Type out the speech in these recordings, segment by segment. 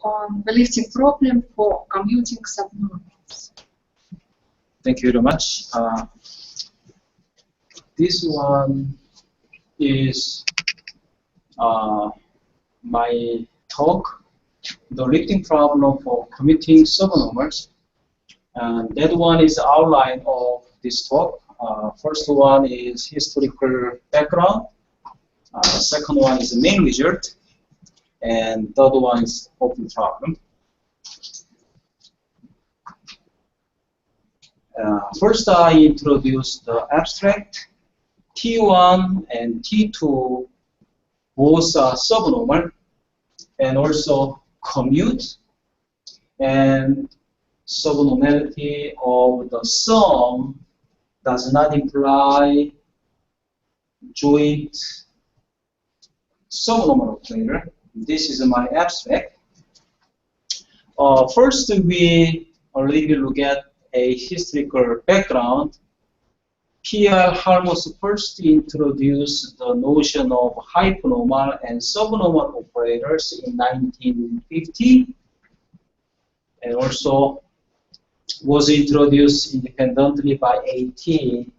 on the lifting problem for commuting subnormals. Thank you very much. This one is my talk, the lifting problem for commuting subnormals. And that one is the outline of this talk. First one is historical background. Second one is the main result. And third one is open problem. First, I introduce the abstract. T1 and T2 both are subnormal and also commute. And subnormality of the sum does not imply joint subnormal operator. This is my abstract. First, we already look at a historical background. P.L. Halmos first introduced the notion of hypernormal and subnormal operators in 1950, and also was introduced independently by A.T.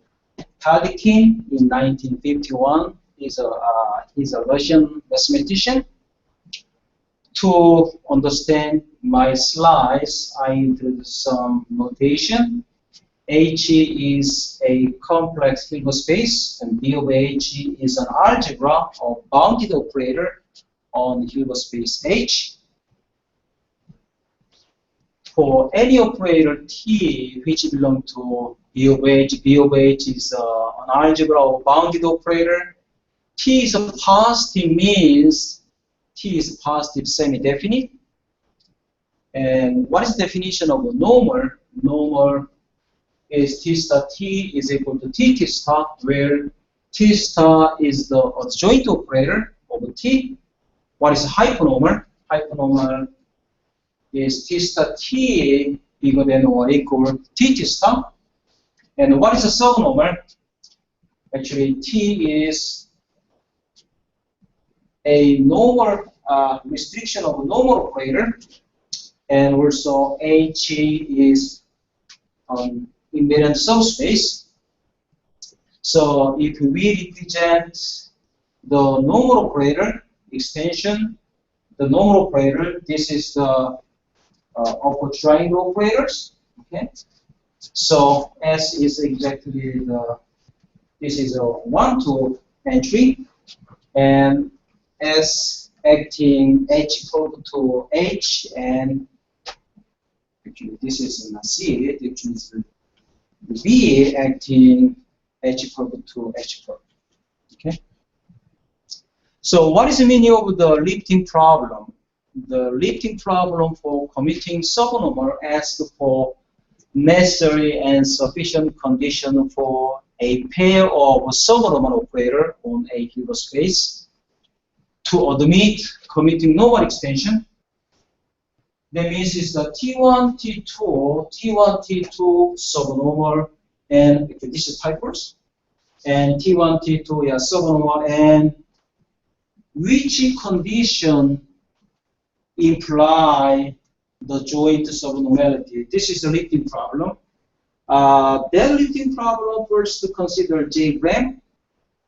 Tadikin in 1951. He's a Russian mathematician. To understand my slides, I introduce some notation. H is a complex Hilbert space, and B of H is an algebra of bounded operator on Hilbert space H. For any operator T which belongs to B of H is an algebra of bounded operator. T is a positive means T is positive semi-definite. And what is the definition of a normal? Normal is T star T is equal to T star, where T star is the adjoint operator of T. What is hypernormal? Hypernormal is T star T bigger than or equal T star. And what is a subnormal? Actually, T is a normal restriction of a normal operator, and also H is invariant subspace. So if we represent the normal operator extension, the normal operator, this is the upper triangle operators. Okay. So S is exactly this is a 1-2 entry, and S acting H equal to H, and actually this is in a C, which is V acting H equal to H equal. Okay. So what is the meaning of the lifting problem? The lifting problem for commuting subnormal asks for necessary and sufficient condition for a pair of subnormal operator on a Hilbert space to admit commuting normal extension. That means it's the T1, T2 subnormal, and this is typos, and T1, T2 subnormal, and which condition imply the joint subnormality. This is the lifting problem. That lifting problem first to consider J. Graham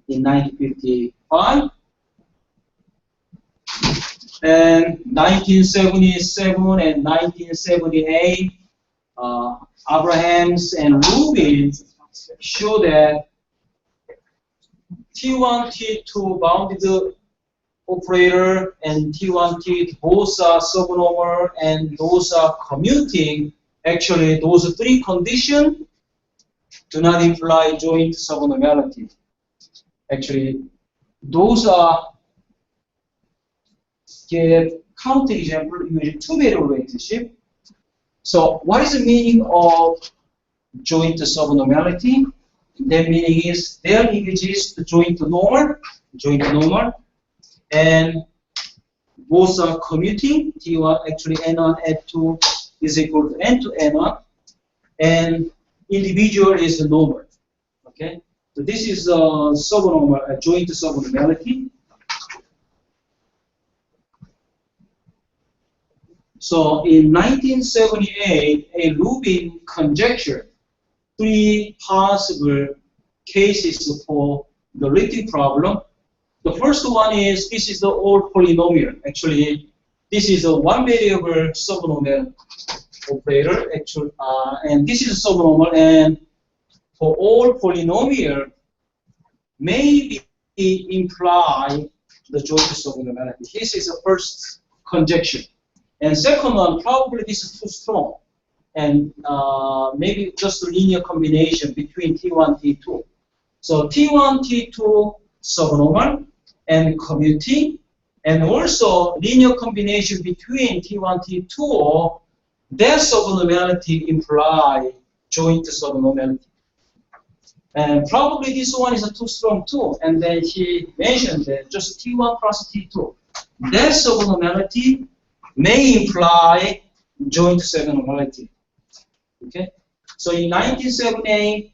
in 1955. And 1977 and 1978, Abrahams and Rubin show that T1, T2 bounded operator and T1, T2 both are subnormal and those are commuting. Actually, those three conditions do not imply joint subnormality. Actually, those are give counterexample using two-variable relationship. So what is the meaning of joint subnormality? The meaning is there exists the joint normal, and both are commuting. T1 actually N1, N2 is equal to N to N1, and individual is the normal. Okay, so this is a subnormal, a joint subnormality. So in 1978, a Rubin conjectured three possible cases for the lifting problem. The first one is this is the old polynomial. Actually, this is a one variable subnormal operator. Actually, and this is a subnormal. And for all polynomial, maybe imply the joint subnormality. This is the first conjecture. And second one, probably this is too strong. And maybe just a linear combination between T1, T2. So T1, T2 subnormal and commuting, and also linear combination between T1, T2, or their subnormality imply joint subnormality. And probably this one is too strong too. And then he mentioned that just T1 plus T2. Their subnormality may imply joint subnormality. Okay? So in 1978,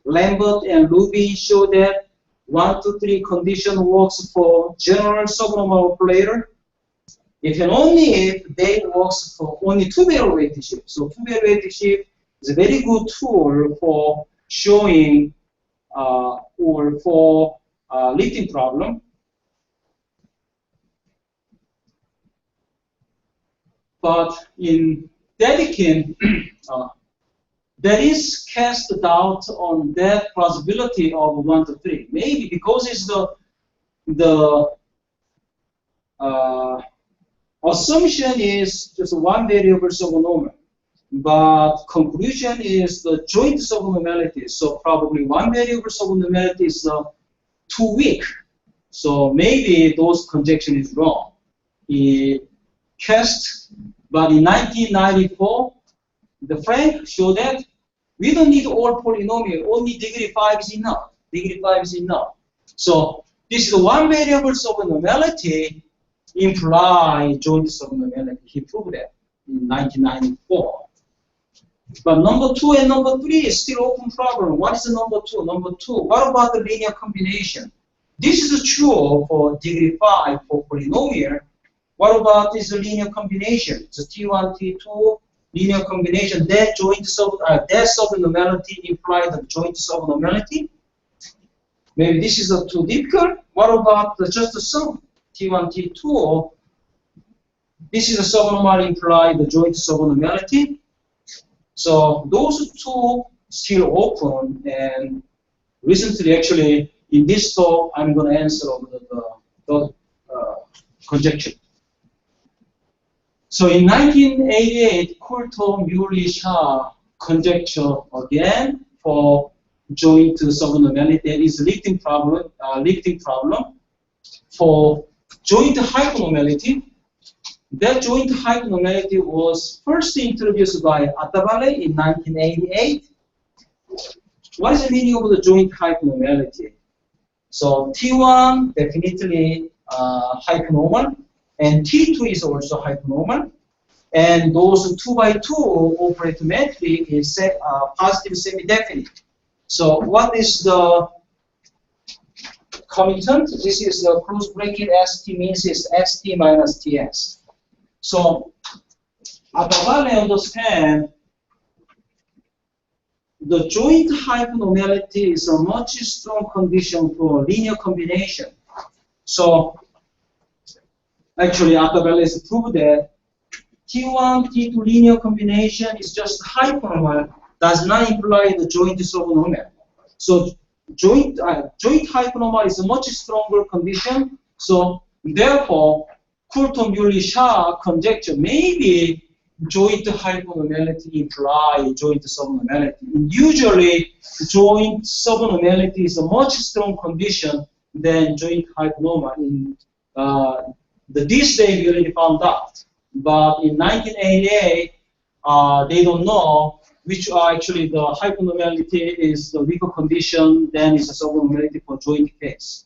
Lambert and Rubin showed that 1, 2, 3 condition works for general subnormal operator if and only if they works for only two-variable weight shift. So two-variable weight shift is a very good tool for showing or for lifting problem. But in Dedekind, there is cast doubt on that plausibility of 1 to 3. Maybe because it's the assumption is just one variable subnormal, but conclusion is the joint subnormality. So probably one variable subnormality is too weak. So maybe those conjecture is wrong. He cast, but in 1994, the Frank showed that we don't need all polynomial, only degree 5 is enough. Degree 5 is enough. So this is one variable subnormality imply joint subnormality. He proved that in 1994. But number 2 and number 3 is still open problem. What is the number 2? Number 2, what about the linear combination? This is true for degree 5 for polynomial. What about this linear combination? So T1, T2, linear combination, that joint that subnormality implies the joint subnormality. Maybe this is too difficult. What about just the sum? T1, T2. This is a subnormal imply the joint subnormality. So those two still open, and recently actually in this talk I'm going to answer over the conjecture. So in 1988, Coulthard, Muley, Shah conjecture again for joint subnormality. That is lifting problem. For joint hypernormality, that joint hypernormality was first introduced by Atabale in 1988. What is the meaning of the joint hypernormality? So T1 definitely hypernormal. And T2 is also hypernormal, and those 2 by 2 operator metric is positive semi-definite. So what is the commutant? This is the close bracket ST means is ST minus TS. So Atabale understand the joint hypernormality is a much strong condition for linear combination. So actually, Atabale has proved that T1, T2 linear combination is just hypernormal, does not imply the joint subnormal. So joint hypernormal is a much stronger condition. So therefore, Coulthard, Muley, Shah conjecture maybe joint hypernormality imply joint subnormality. And usually, joint subnormality is a much strong condition than joint hypernormal. In this day we already found out, but in 1988 they don't know which are actually the hypernormality is the weaker condition, then is a subnormality for joint case.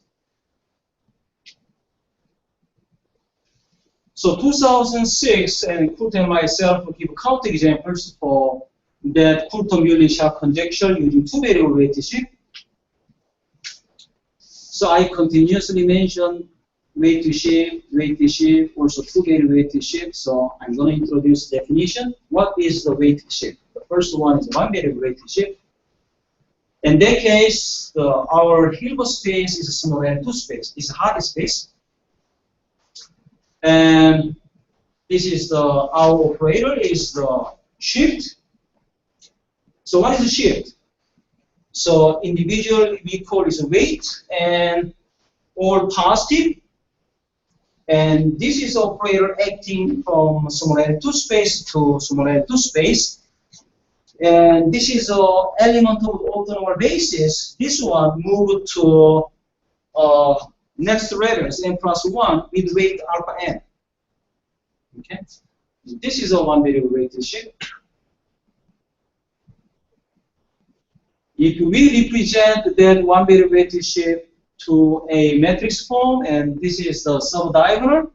So 2006, and Coulthard and myself give counterexamples for that Coulthard, Muley, Shah conjecture using two variable weight shift. So I continuously mention weight shift, also two-body weight shift. So I'm going to introduce definition. What is the weight shift? The first one is one-body weight shift. In that case, our Hilbert space is a small L2 space. It's a hard space. And this is our operator is the shift. So what is the shift? So individual we call is weight and all positive. And this is operator acting from small L2 space to small L2 space. And this is an element of orthonormal basis. This one moved to next reference n plus 1 with weight alpha n. Okay, this is a one-body weight shift. If we represent that one-body weight shift to a matrix form, and this is the subdiagonal.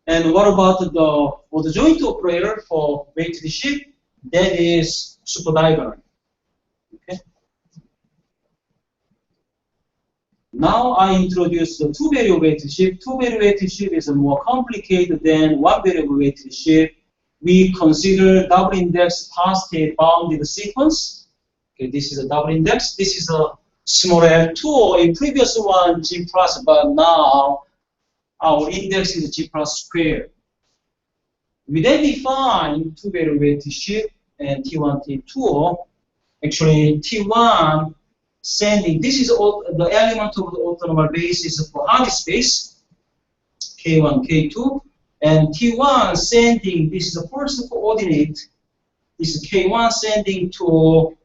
And what about the joint operator for weight shift? That is superdiagonal. Okay. Now I introduce the two variable weight shift. Two variable weight shift is more complicated than one variable weight shift. We consider double index positive bounded sequence. Okay, this is a double index. This is a small L2. In previous one G plus, but now our index is G plus squared. We then define two variable weight shift and T1, T2. Actually, T1 sending, this is the element of the orthonormal basis for hard space, K1, K2. And T1 sending, this is the first coordinate, this is K1 sending to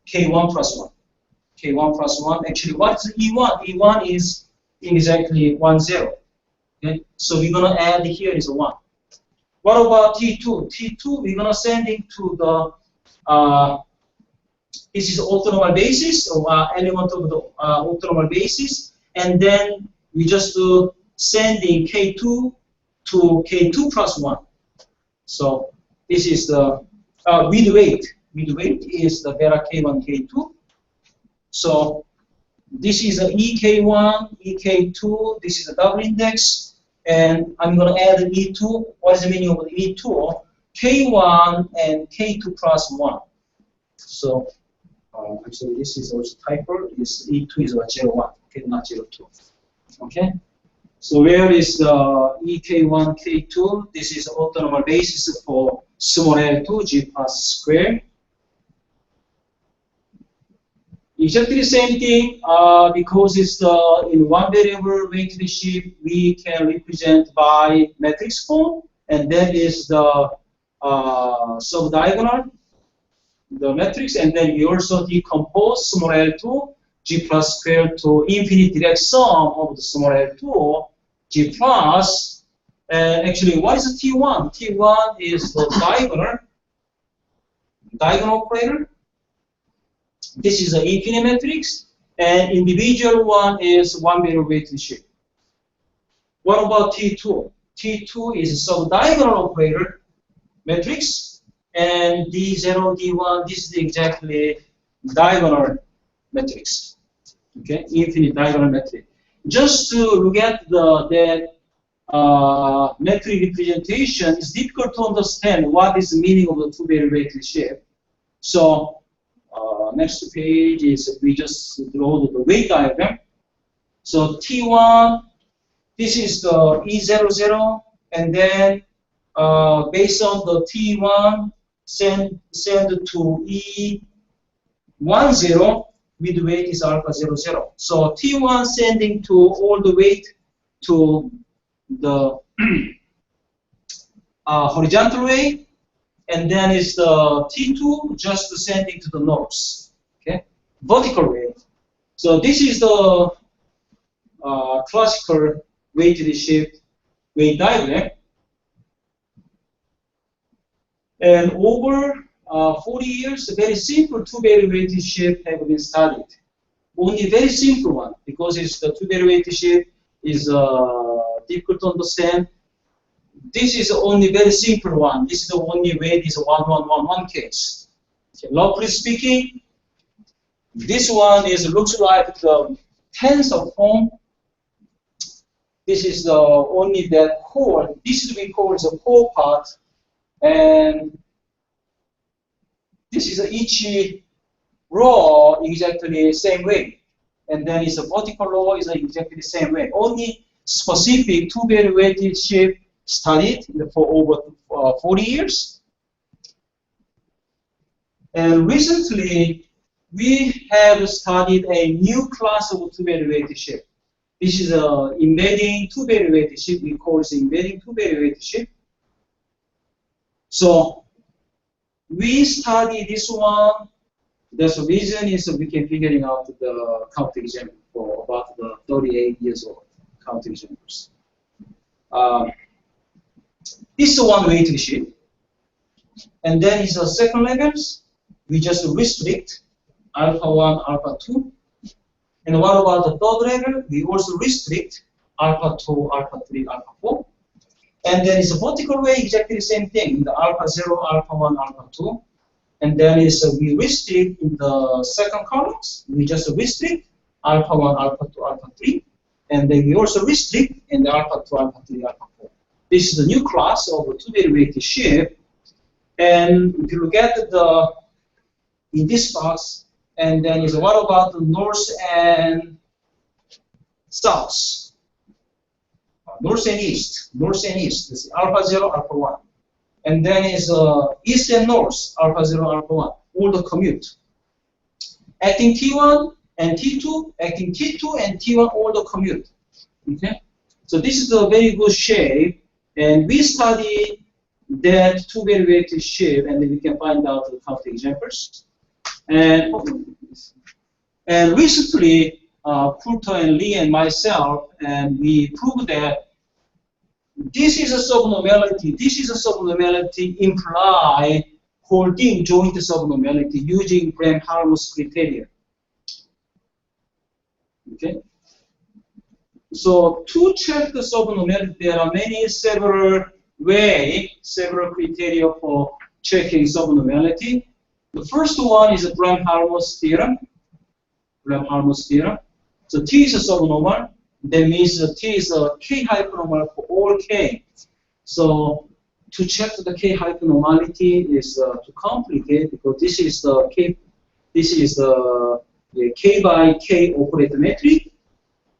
K1 plus 1. K1 plus 1. Actually, what is E1? E1 is exactly 1, 0. Okay? So we're going to add here is a 1. What about T2? T2, we're going to send it to the, this is orthonormal basis, or element of the orthonormal basis, and then we just do sending K2 to K2 plus 1. So this is the with weight. With weight is the beta K1, K2. So this is the EK1, EK2, this is the double index. And I'm going to add E2. What is the meaning of E2? K1 and K2 plus 1. So, actually, this is also typo. This E2 is 0, 1, okay, not 0, 2. Okay? So, where is the EK1, K2? This is orthonormal basis for small L2, G plus square. Exactly the same thing, because it's in one variable weight shift, we can represent by matrix form, and that is the subdiagonal, the matrix, and then we also decompose small L2, G plus square to infinite direct sum of the small L2, G plus, and actually, what is the T1? T1 is the diagonal operator. This is an infinite matrix, and individual one is one variable weight shift. What about T2? T2 is a subdiagonal operator matrix, and D0, D1, this is exactly diagonal matrix. Okay, infinite diagonal matrix. Just to look at that metric representation, it's difficult to understand what is the meaning of the two variable weight shift. So next page is we just draw the weight diagram. So T1, this is the E00, and then based on the T1, send to E10 with weight is alpha 00. So T1 sending to all the weight to the horizontal way, and then is the T2 just sending to the north, okay, vertical way. So this is the classical weight shift weight diagram. And over 40 years, a very simple two-body weight shift have been studied. Only very simple one, because it's the two-body weight shift is difficult to understand. This is only very simple one. This is the only weight is 1111 case. Okay, locally speaking, this one is looks like the tensor form. This is the only that core. This is we call the core part, and this is each row exactly the same way, and then it's a vertical row is exactly the same way. Only specific two-body weighted ship studied for over 40 years, and recently we have studied a new class of two-body weighted ship. This is a embedding two-body weighted ship. We call it embedding two-body weighted ship. So we study this one. The reason is we can figuring out the counterexample for about the 38 years old counterexamples. This is one weighted ship, and then is the second levels. We just restrict alpha 1, alpha 2. And what about the third level? We also restrict alpha 2, alpha 3, alpha 4. And then it's a vertical way, exactly the same thing. The alpha 0, alpha 1, alpha 2. And then we restrict in the second columns. We just restrict alpha 1, alpha 2, alpha 3. And then we also restrict in the alpha 2, alpha 3, alpha 4. This is the new class of a two-body weighted ship. And if you look at in this box, and then is what about the north and south? North and east. North and east. This is alpha 0, alpha 1. And then is east and north, alpha 0, alpha 1. All the commute. Acting T1 and T2, acting T2 and T1, all the commute. Okay? So this is a very good shape. And we study that two-body weighted shape, and then we can find out the counterexamples. And recently, Coulter and Lee and myself, and we proved that this is a subnormality. This is a subnormality imply holding joint subnormality using Bram-Harmus criteria. Okay. So to check the subnormality, there are several criteria for checking subnormality. The first one is the Bram-Harmus theorem. Bram-Harmus theorem. So T is a subnormal. That means T is a K hypernormal for all K. So to check the K hypernormality is too complicated because this is the K. This is the K by K operator metric,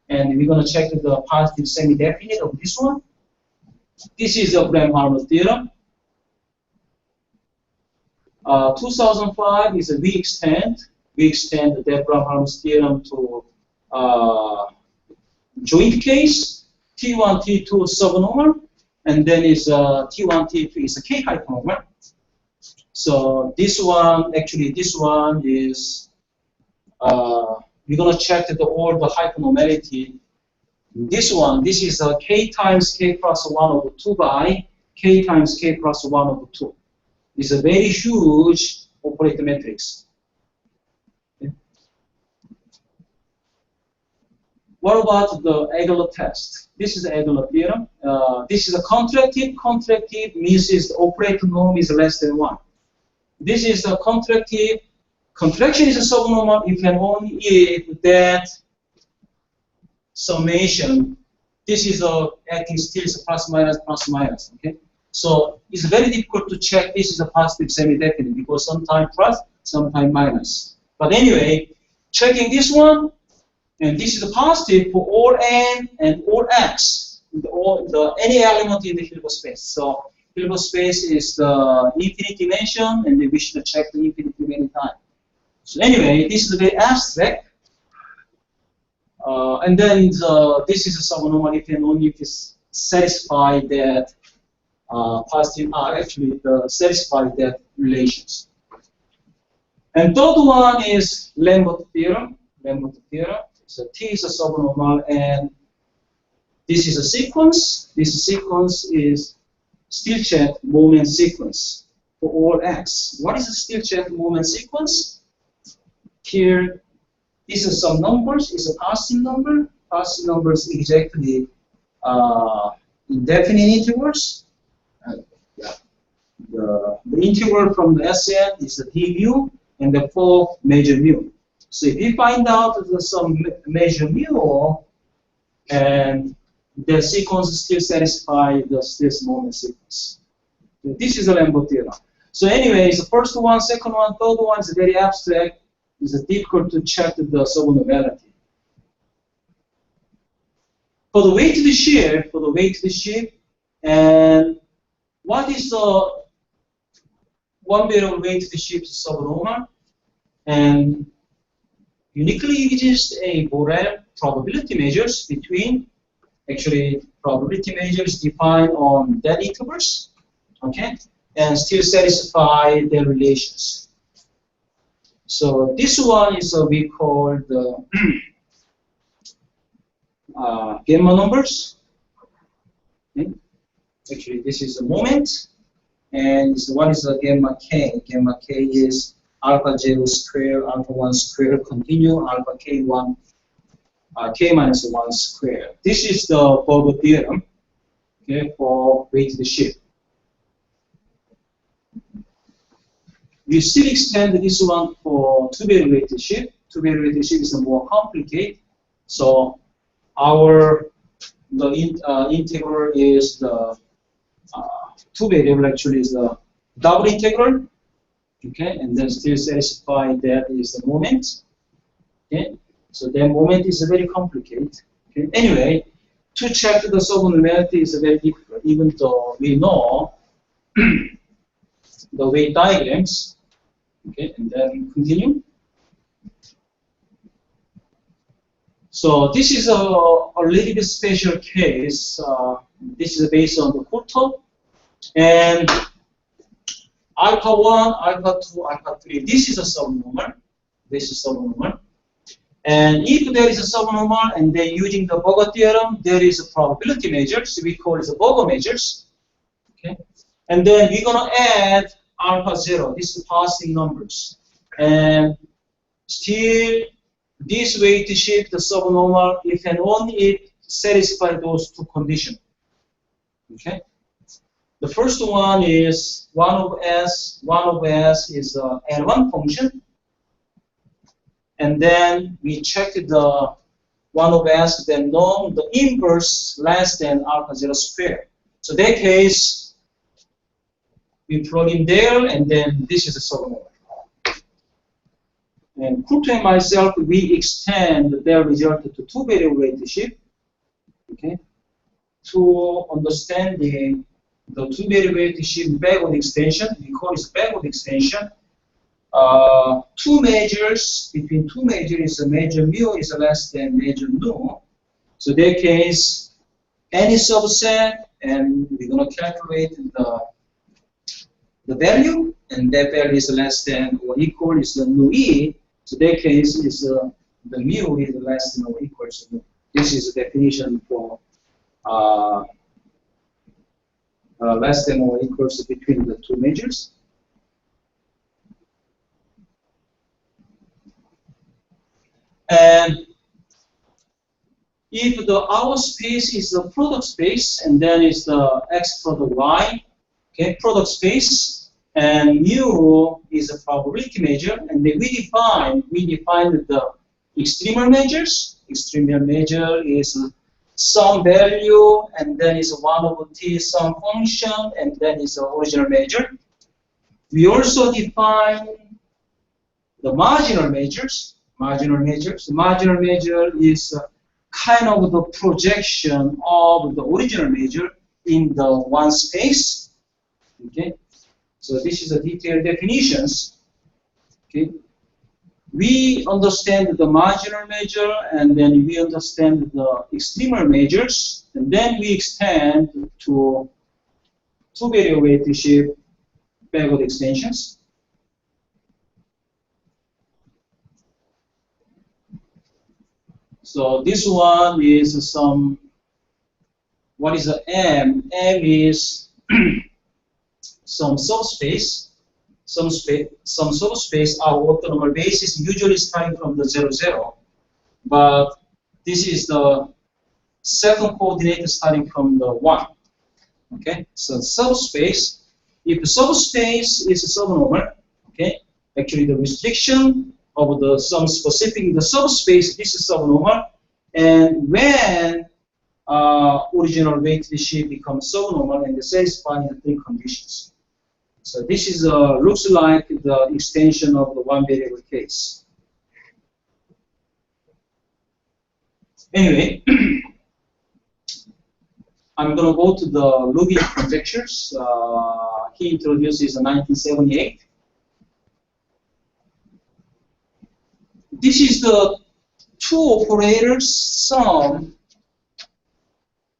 and we're gonna check the positive semi-definite of this one. This is the Bram-Harmus theorem. 2005 is we extend the Bram-Harmus theorem to joint case, T1, T2 subnormal, and then is T1, T3 is a K hypernormal. So this one, actually this one is, we're gonna check all the hypernormality. This one, this is a K times K plus 1 over 2 by K times K plus 1 over 2. It's a very huge operator matrix. Okay. What about the Agler test? This is the Agler theorem. This is a contractive. Contractive means the operator norm is less than 1. This is a contractive. Contraction is a subnormal if and only if that summation. This is a acting still is a plus minus. Okay. So it's very difficult to check this is a positive semi-definite because sometimes plus, sometimes minus. But anyway, checking this one, and this is a positive for all n and all x, any element in the Hilbert space. So Hilbert space is the infinite dimension, and we should check the infinity many times. So anyway, this is very abstract. And then this is a subnormal if and only if it's satisfied that positive actually satisfy that relations. And third one is Lambert theorem. Lambert theorem. So T is a subnormal, and this is a sequence. This sequence is Stilchet moment sequence for all x. What is a Stilchet moment sequence? Here, this is some numbers. It's a positive number. Positive numbers exactly indefinite intervals. The interval from the Sn is the d mu and the 4 major mu. So if you find out some major mu, and the sequence still satisfies the stress moment sequence. This is the Lambert theorem. So anyways, the first one, second one, third one is very abstract. It's difficult to check the subnormality. For the weighted sheet, and what is the one variable weighted sheet subnormal? And uniquely exists a Borel probability measures between, actually probability measures defined on dead intervals, okay, and still satisfy their relations. So this one is we call the gamma numbers. Okay. Actually, this is the moment, and this one is the gamma k. Gamma k is alpha 0 square, alpha 1 square, continue, alpha k1, k minus 1 square. This is the Borel theorem, okay, for weighted sheet. We still extend this one for two-variable weighted sheet. Two-variable weighted sheet is more complicated. So integral is the two-variable actually is the double integral. Okay, and then still satisfy that is the moment. Okay, so the moment is very complicated. Okay, anyway, to check the subnormality is very difficult, even though we know the weight diagrams. Okay, and then continue. So this is a little bit special case. This is based on the quarter, and alpha 1, alpha 2, alpha 3. This is a subnormal. This is subnormal. And if there is a subnormal and then using the Borel theorem, there is a probability measures. We call it the Borel measures. Okay. And then we're going to add alpha 0. This is passing numbers. And still, this way to shape the subnormal if and only it satisfies those two conditions. Okay. The first one is 1 over s. 1 over s is an L1 function. And then we check the 1 over s, then norm, the inverse less than alpha 0 square. So that case, we plug in there, and then this is a subnormal. And Coulter and myself, we extend their result to two-variable weighted sheet, okay, to understanding the two-variable weighted sheet backward extension. We call it backward extension. Two measures, between two measures, a measure mu is less than measure nu. So that case, any subset, and we're going to calculate the value, and that value is less than or equal is the nu e. So that case is the mu is less than or equal to nu. This is the definition for less than or equals between the two measures. And if the our space is the product space, and then is the x product y, okay, product space, and mu is a probability measure, and then we define the extremal measures. Extremal measure is some value, and then is 1 over t some function, and then is the original measure. We also define the marginal measures. Marginal measures. The marginal measure is kind of the projection of the original measure in the one space. Okay. So this is a detailed definitions. Okay. We understand the marginal measure, and then we understand the extremal measures, and then we extend to two-variable weighted sheet backward extensions. So this one is some, what is the M? M is some subspace, some subspace are orthonormal basis, usually starting from the 0, 0. But this is the second coordinate starting from the 1. Okay, so subspace, if the subspace is subnormal, okay, actually the restriction of the some specific the subspace, this is subnormal, and when original weighted sheet becomes subnormal and satisfying the three conditions. So this is looks like the extension of the one variable case. Anyway, I'm going to go to the Lubin conjectures. He introduces in 1978. This is the two operators, sum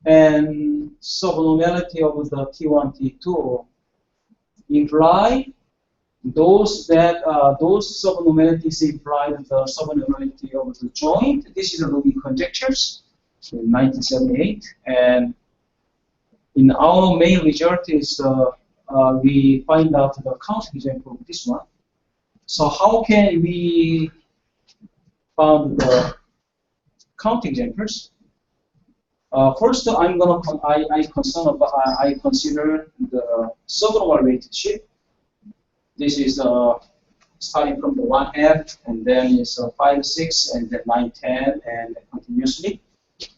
and subnormality of the T1, T2 imply those subnormalities imply the subnormality of the joint. This is the Lubin conjectures in 1978, and in our main result is we find out the counting example of this one. So how can we find the counting examples? First, I consider the subnormal weighted sheet. This is starting from the 1/2, and then it's 5, 6, and then 9, 10, and continuously.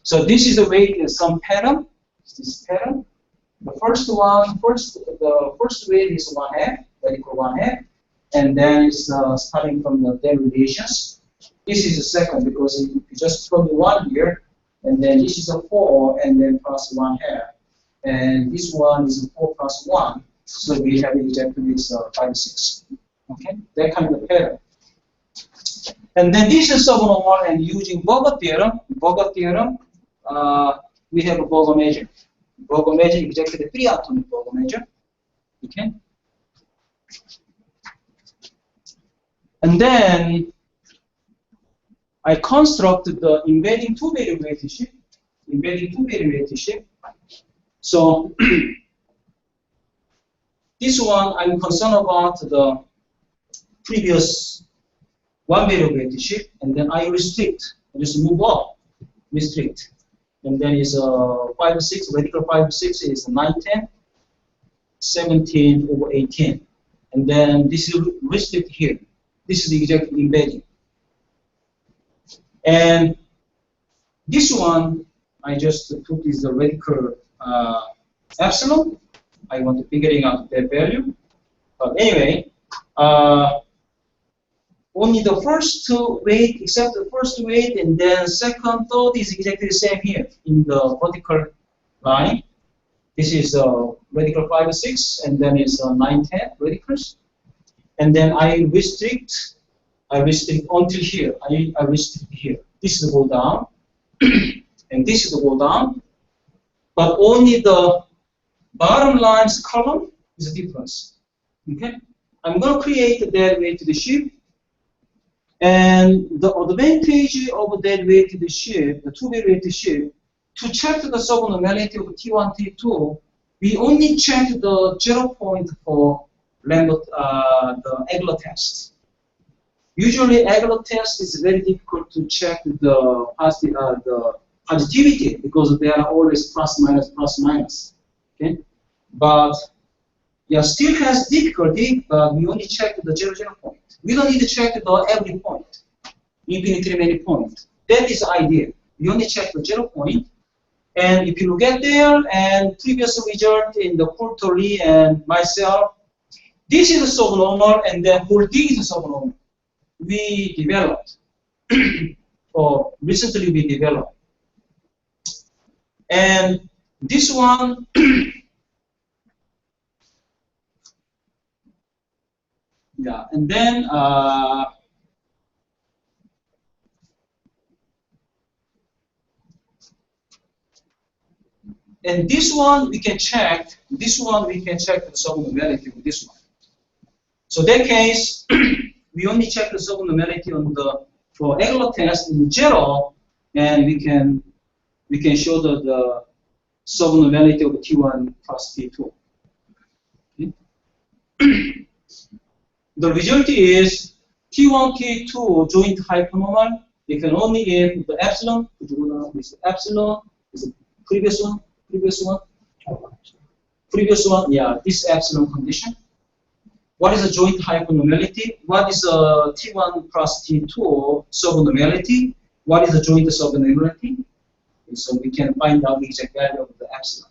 So this is the weight in some pattern. This pattern. The first weight is 1/2, radical 1/2, and then it's starting from the derivations. This is the second because if you just put 1 here, and then this is a 4, and then plus 1/2, and this one is a 4 plus 1. So we have exactly this 5, 6. Okay, that kind of pattern. And then this is subnormal, and using Burger theorem, we have a Burger measure. Burger measure exactly the 3 atomic Burger measure. Okay. And then I constructed the embedding 2 variable weighted sheet. So this one I'm concerned about the previous 1 variable weighted sheet, and then I restrict. I just move up, restrict. And then is 5, 6, radical 5, 6 is 9, 10, 17 over 18. And then this is restrict here. This is the exact embedding. And this one, I just took is the radical epsilon. I want to figuring out that value. But anyway, only the first weight, except the first weight, and then second, third is exactly the same here in the vertical line. This is radical 5, 6, and then it's 9, 10 radicals. And then I restrict until here. I restrict here. This is go down, and this is go down. But only the bottom line's column is a difference. Okay, I'm going to create that weighted sheet. And the advantage of that weighted sheet, the 2 variable weighted sheet, to check the subnormality of T1, T2, we only check the 0 point for Lambert, the Egler test. Usually, Egler test is very difficult to check the positivity because they are always plus minus. Okay, but yeah, still has difficulty. But we only check the 0, 0 point. We don't need to check the every point, infinitely many points. That is the idea. We only check the 0 point. And if you look at there and previous result in the Coulter and myself, this is a subnormal, and then whole thing is a subnormal. We developed, or recently we developed. And this one, yeah, and then and this one we can check. This one we can check the subnormality of this one. So in that case, we only check the subnormality on the for Egler test in 0, and we can show the subnormality of T1 plus T2. Okay. The result is T1, T2 joint hypernormal. You can only in the epsilon. This epsilon is the previous one. Yeah, this epsilon condition. What is the joint hypernormality? What is T1 plus T2 subnormality? What is the joint subnormality? So we can find out the exact value of the epsilon.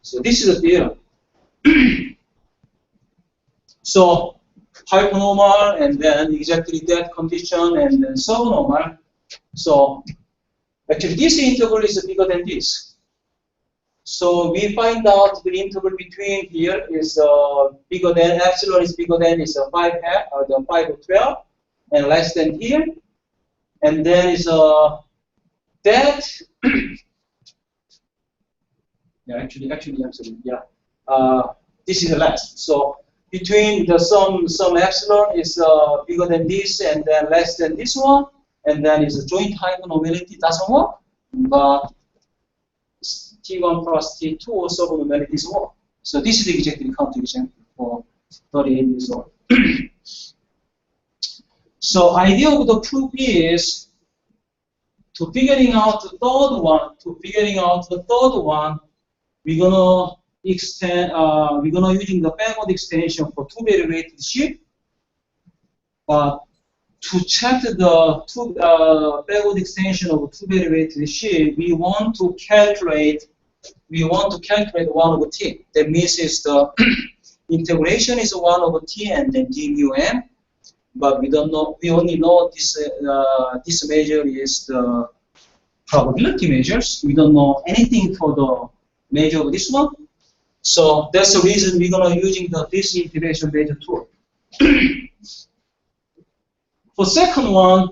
So this is the theorem. So hypernormal, and then exactly that condition, and then subnormal. So actually this interval is bigger than this. So we find out the interval between here is bigger than, epsilon is bigger than is 5 or the 5 or 12, and less than here. And then is that yeah, actually epsilon, yeah. This is the last. So between the some epsilon is bigger than this and then less than this one, and then is a joint hypernormality doesn't work, but T1 plus T2 subnormalities work. So this is exactly the counter example for 38 years old. So idea of the proof is to figuring out the third one, we're gonna extend, we're gonna using the backward extension for two-body weighted sheet. To check the backward extension of two-body weighted sheet, we want to calculate 1 over t. That means is the integration is 1 over t and then d mu m. But we don't know. We only know this this measure is the probability measures. We don't know anything for the measure of this one. So that's the reason we're gonna using this integration measure tool. For second one,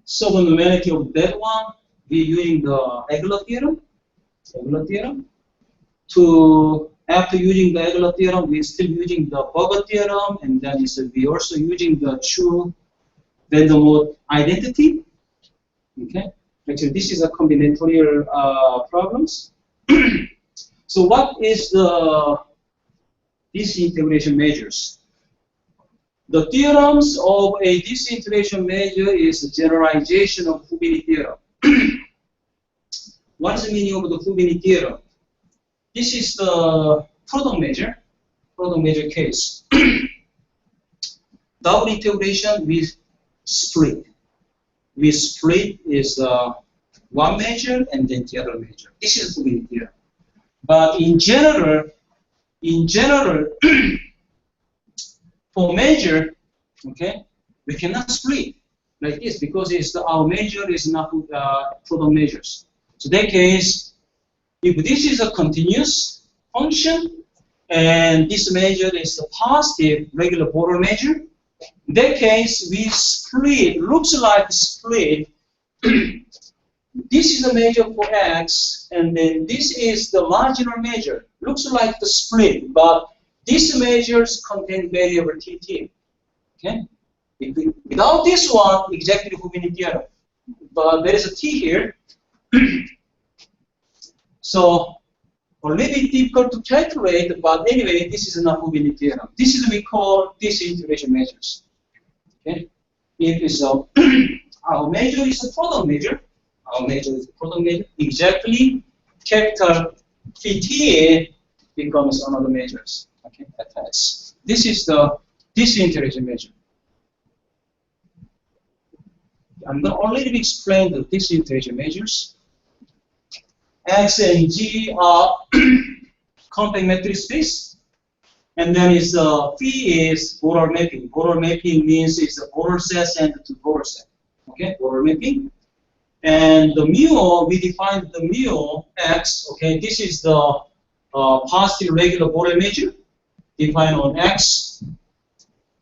subnormality of that one, we're using the Aguilar theorem. After using the Aguilar theorem, we're still using the Burger theorem, and then we also using the true Vandermonde identity. Okay, actually this is a combinatorial problems. So what is these integration measures? The theorems of a disintegration measure is a generalization of Fubini theorem. What is the meaning of the Fubini theorem? This is the product measure case. Double integration with split. With split is one measure and then the other measure. This is Fubini theorem. But in general, for measure, okay, we cannot split like this because our measure is not product measures. So in that case, if this is a continuous function and this measure is a positive regular border measure, in that case we split, looks like split. This is a measure for x, and then this is the marginal measure. Looks like the split, but these measures contain variable tt. Okay? Without this one, exactly Fubini theorem. But there is a t here. So a little bit difficult to calculate, but anyway, this is not Fubini theorem. This is what we call disintegration measures. Okay? If it's our measure is a product measure. Our measure is a product measure. Exactly, capital Pt becomes another measures. Okay, attached. This is the disintegration measure. I'm going to already explain the disintegration measures. X and G are compact metric space, and then Phi is border mapping. Border mapping means it's a border set and to border set. Okay, border mapping. And the mu, we define the mu x. Okay, this is the positive regular border measure defined on x.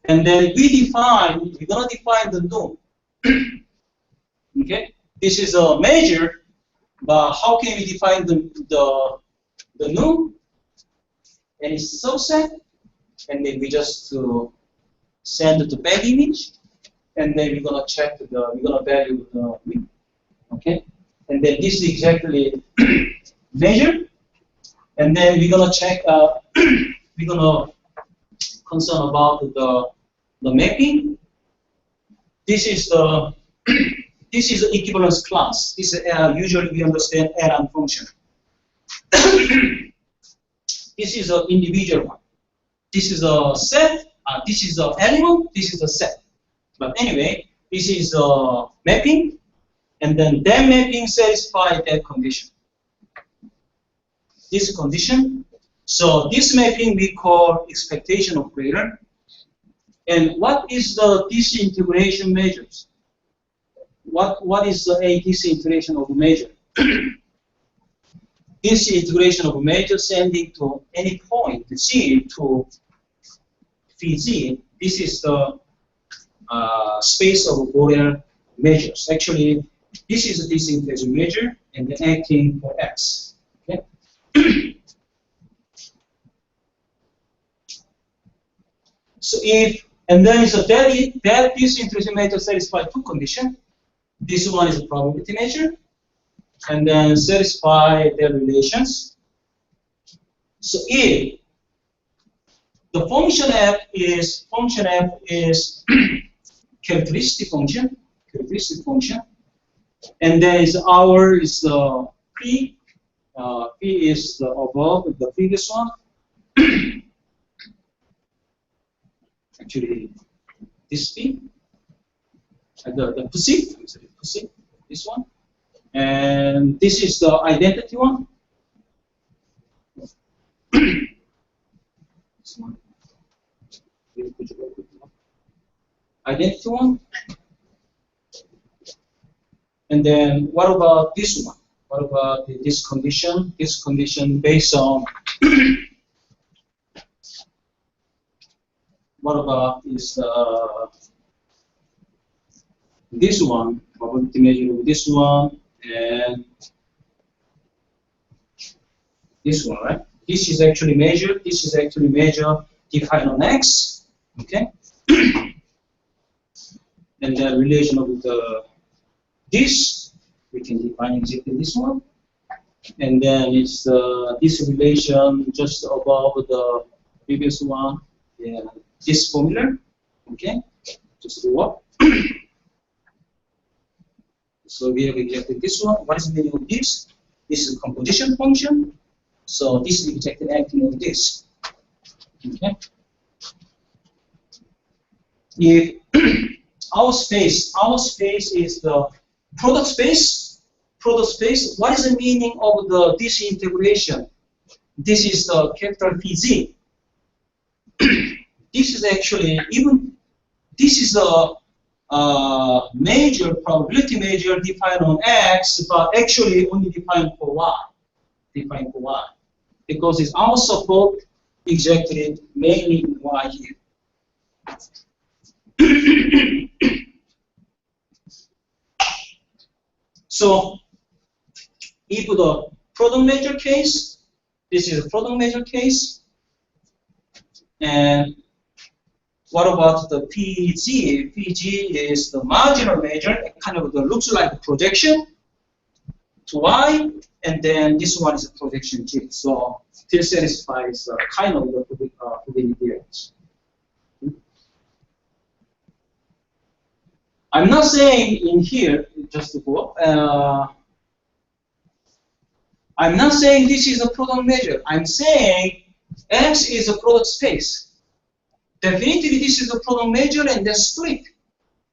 And then we're gonna define the nu. Okay, this is a measure, but how can we define the nu? And it's a subset, and then we just send the bag image, and then we're gonna check we're gonna value the nu. Okay, and then this is exactly measure, and then we're gonna check. We're gonna concern about the mapping. This is the equivalence class. This is usually we understand Elan function. This is an individual one. This is a set. This is an element. This is a set. But anyway, this is mapping. And then that mapping satisfies that condition. This condition. So this mapping we call expectation operator. And what is the disintegration measures? What is a disintegration of a measure? Disintegration of a measure sending to any point G to phi G. This is the space of Borel measures. Actually, this is a disintegration measure and then acting for X. Okay. So if and then so that disintegration measure satisfies two conditions. This one is a probability measure, and then satisfy their relations. So if the function f is characteristic function, and then is our is the p is the above the previous one. Actually, this p, the perceived, this one, and this is the identity one. This one. Identity one. And then what about this one? What about this condition? This condition based on what about is this one, probability measure of this one, and this one, right? This is actually measured. This is actually measured defined on X, okay? And the relation of this, we can define exactly this one. And then it's this relation just above the previous one. Yeah, this formula, okay? Just do what? So we have exactly this one. What is the meaning of this? This is a composition function. So this is exactly acting on this. Okay. If our space is the product space. What is the meaning of the disintegration? This is the capital PZ. This is actually this is a major probability measure defined on X, but actually only defined for Y. Because it's our support exactly mainly in Y here. So if the product measure case, this is a product measure case, and what about the PG? PG is the marginal measure. It kind of looks like a projection to Y, and then this one is a projection G. So this satisfies kind of the Hugin-Diaz. I'm not saying in here, just to go, I'm not saying this is a product measure. I'm saying X is a product space. Definitely this is a product measure and then split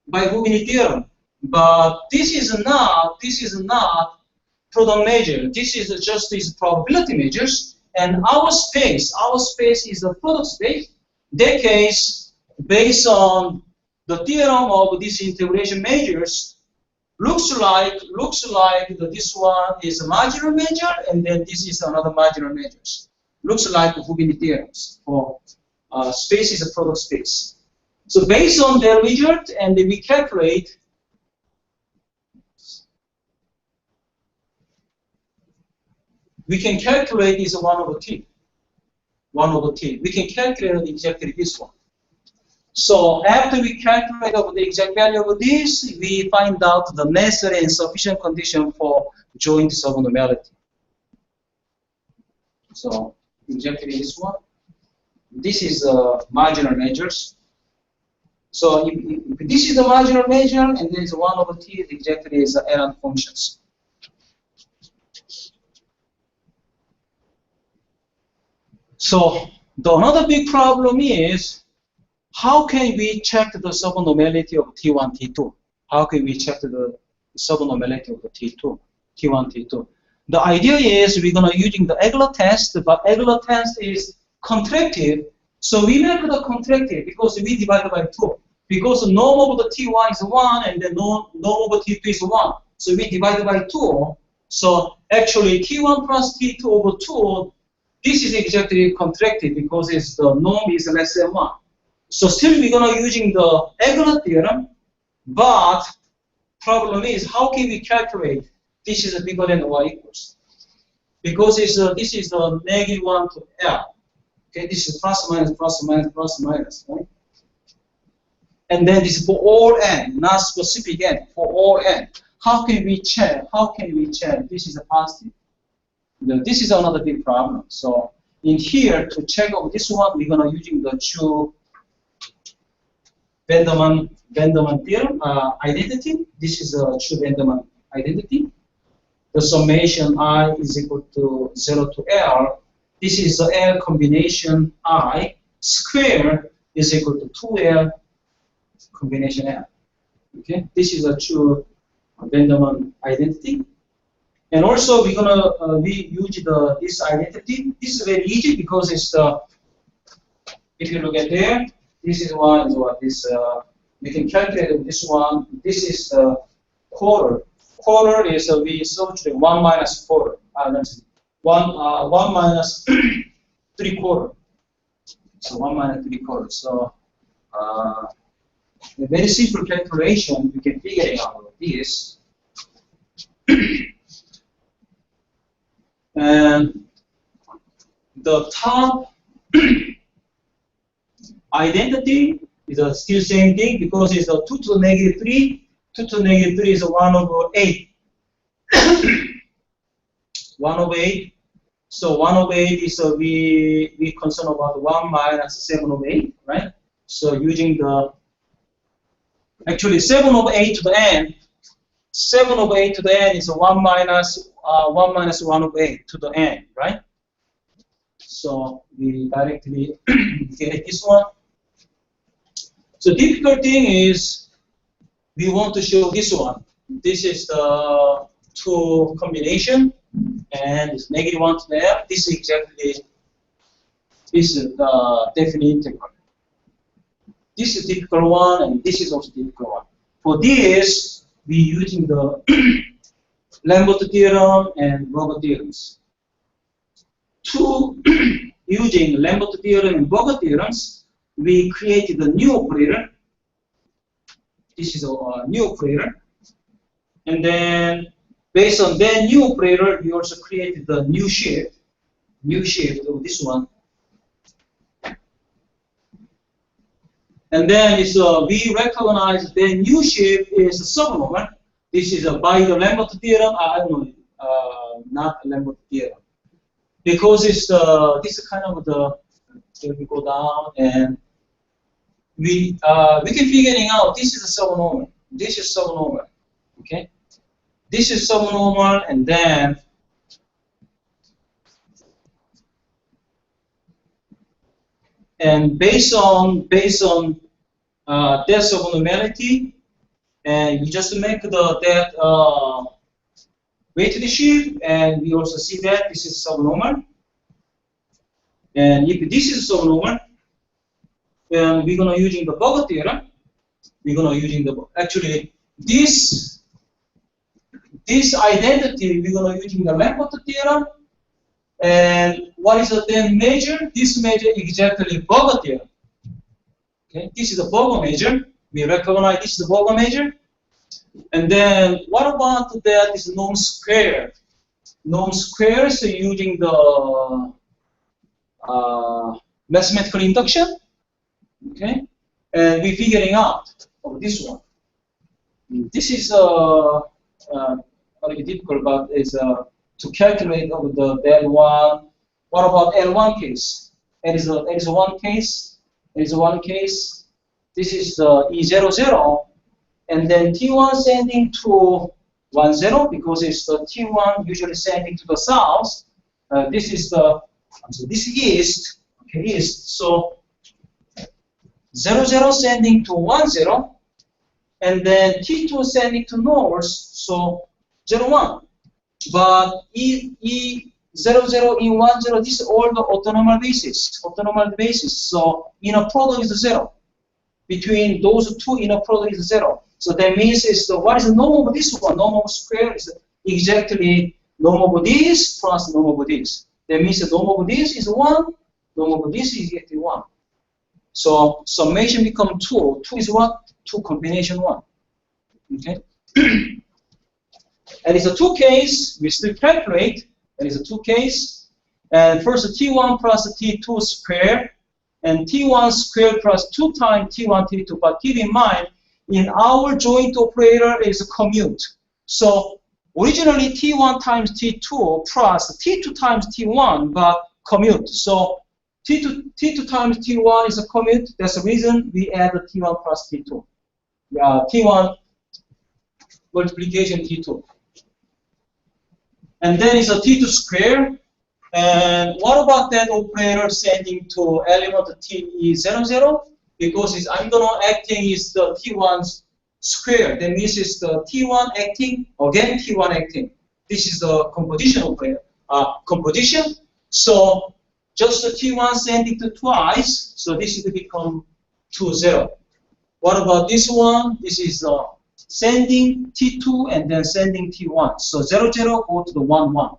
by Hugin theorem. But this is not product measure. This is just these probability measures. And our space is a product space. In that case, based on the theorem of these integration measures, looks like this one is a marginal measure, and then this is another marginal measures. Looks like Hugin theorems for space is a product space. So based on their result, and we calculate is 1/t. 1/t. We can calculate exactly this one. So after we calculate the exact value of this, we find out the necessary and sufficient condition for joint subnormality. So exactly this one. This is marginal measures. So if this is the marginal measure, and there is 1/t, exactly is the errand functions. So another big problem is, how can we check the subnormality of T1, T2? How can we check the subnormality of the T2, T1, T2. The idea is we're gonna using the Egler test, but Egler test is contractive, so we make the contractive because we divide by 2. Because the norm of the T1 is 1 and the norm of T2 is 1. So we divide by 2. So actually T1 plus T2 over 2, this is exactly contracted because it's the norm is less than 1. So still we're gonna using the Egler theorem, but problem is how can we calculate this is bigger than y equals? Because it's, this is the negative 1 to L. Okay, this is plus minus, plus minus, plus minus, right? And then this is for all n, not specific n, for all n. How can we check? How can we check? This is a positive. This is another big problem. So in here, to check out this one, we're gonna using the true Vanderman theorem identity. This is a true Vanderman identity. The summation I is equal to 0 to L. This is the L combination I square is equal to 2L combination L. Okay, this is a true Vanderman identity. And also we're gonna we use this identity. This is very easy because it's the, if you look at there, this is one is what this we can calculate this one. This is the quarter. Quarter is we substitute 1 minus quarter. One minus 3/4. So 1 minus 3/4. So a very simple calculation, we can figure it out of this. And the top identity is still same thing because it's a 2 to the negative 3. 2 to the negative 3 is a 1 over 8. 1 over 8. So 1 over 8 is we concern about 1 minus 7 over 8, right? So using the actually 7 over 8 to the n. 7 over 8 to the n is 1 minus 1 over 8 to the n, right? So we directly get this one. So difficult thing is we want to show this one. This is the two combination, and it's negative 1 to the n. This is exactly this is the definite integral. This is difficult one, and this is also difficult one. For this, we using the Lambert theorem and Burger theorems. To using Lambert theorem and Burger theorems, we created a new operator. This is a new operator, and then based on that new operator, we also created the new shift of this one. And then it's, we recognize the new shift is subnormal. This is by the Lambert theorem. I don't know, not Lambert theorem, because it's this is kind of the. We go down and we can figuring out this is a subnormal. This is subnormal. Okay, this is subnormal, and then based on that subnormality, and you just make that weighted shift, and we also see that this is subnormal. And if this is subnormal, then we're gonna using the Burger theorem. We're gonna using the actually this identity. We're gonna using the Lambert theorem. And what is the then measure? This measure exactly Burger theorem. Okay, this is the Burger measure. We recognize this is the Burger measure. And then what about that is norm square? Norm square is using the mathematical induction. Okay, and we're figuring out of this one. This is a little difficult, but is to calculate of the L1. What about L1 case? There is one case. There is one case. This is the E00, and then T1 sending to 10 because it's the T1 usually sending to the south. This is the this east. Okay, east. So 00 sending to 10. and then T2 sending to north, so 0, 1. But E0, 0, E1, 0, this is all the orthonormal basis. So inner product is 0. Between those two, inner product is 0. So that means what is the norm of this one? Norm of square is exactly norm of this plus norm of this. That means the norm of this is 1, norm of this is exactly 1. So summation becomes 2. 2 is what? 2 combination 1. Okay? And it's a 2 case, we still calculate, and it's a 2 case. And first T1 plus T2 square, and T1 squared plus 2 times T1, T2. But keep in mind, in our joint operator is a commute. So originally T1 times T2 plus T2 times T1, but commute. So T2 times T1 is a commute. That's the reason we add the T1 plus T2. T1 multiplication T2. And then it's a T2 square. And what about that operator sending to element T0, 0? Because I'm going to acting is the T1 square. That means it's the T1 acting, again T1 acting. This is the composition operator. Composition. So just the T1 sending to twice. So this is to become 2, 0. What about this one? This is sending T2 and then sending T1. So 0, 0 go to the 1, 1.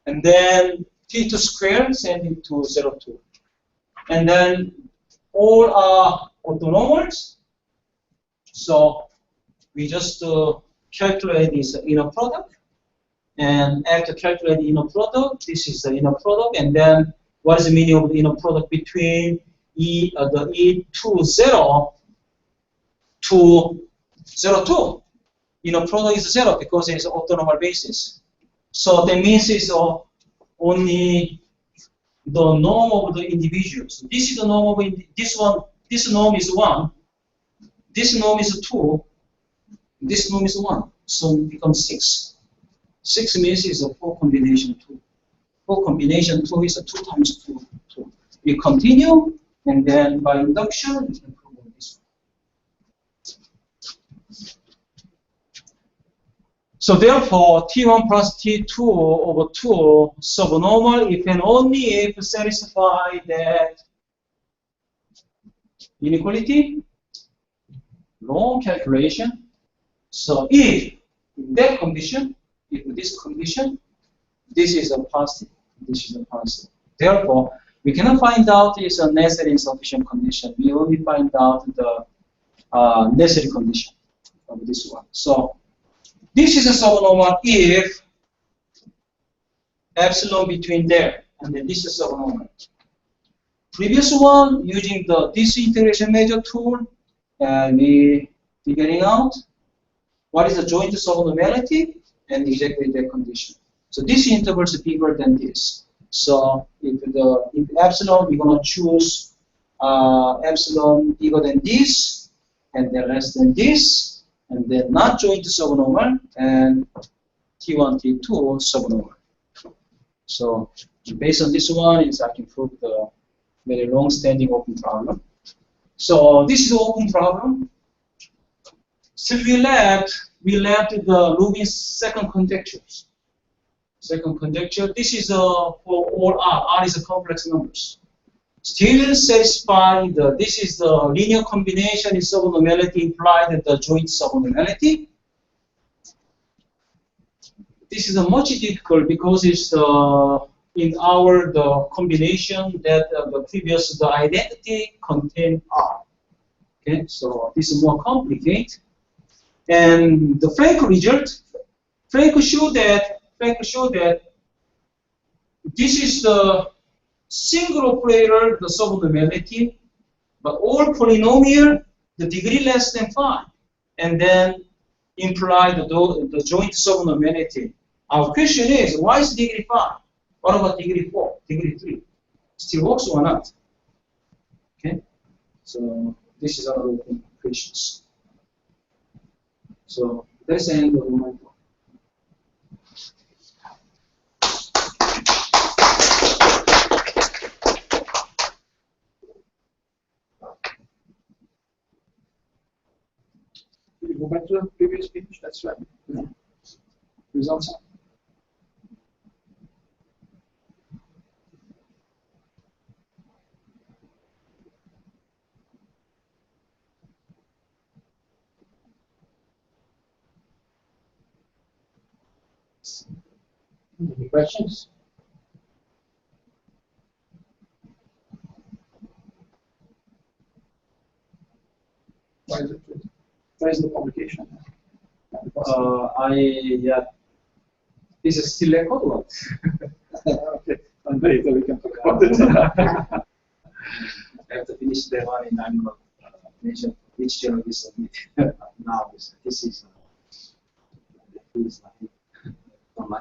And then T2 squared sending to 0, 2. And then all are orthonormals. So we just calculate this inner product. And after calculating inner product, this is the inner product. And then what is the meaning of the inner product between the E2, 0 to 0, 2? Inner product is 0 because it's an orthonormal basis. So that means it's only the norm of the individuals. This is the norm of this one. This norm is 1. This norm is 2. This norm is 1. So it becomes 6. 6 means it's a 4 combination 2. 4 combination 2 is a 2 times 2. 2. We continue, and then by induction we can prove this one. So therefore, T1 plus T2 over 2 subnormal if and only if satisfy that inequality, long calculation. So if in that condition, if this condition, this is a positive, this is a positive. Therefore, we cannot find out it's a necessary insufficient condition. We only find out the necessary condition of this one. So this is a subnormal if epsilon between there, and then this is subnormal. Previous one, using this integration measure tool, and we figuring out what is the joint subnormality and exactly that condition. So this interval is bigger than this. So if epsilon, we're going to choose epsilon bigger than this, and then less than this. And then not joint subnormal, and T1, T2 subnormal. So based on this one, I can prove the very long-standing open problem. So this is the open problem. So we left the Rubin's second conjectures. Second conjecture. This is for all R. R is a complex numbers. Still satisfy this is the linear combination in subnormality implied the joint subnormality. This is a much difficult because it's in the combination that the previous identity contain R. Okay, so this is more complicated. And the Frank result, Frank showed that this is the single operator, the subnormality, but all polynomial, the degree less than 5, and then imply the joint subnormality. Our question is, why is degree 5? What about degree 4, degree 3? Still works or not? Okay, so this is our open questions. So that's the end of my talk. back to the previous page. That's right. Yeah. Results. Any questions? Why is it? Where is the publication? Yeah. This is still a code one. Okay, and later we can talk about it. I have to finish the one and I'm not mention which journal we submit now. This is like from my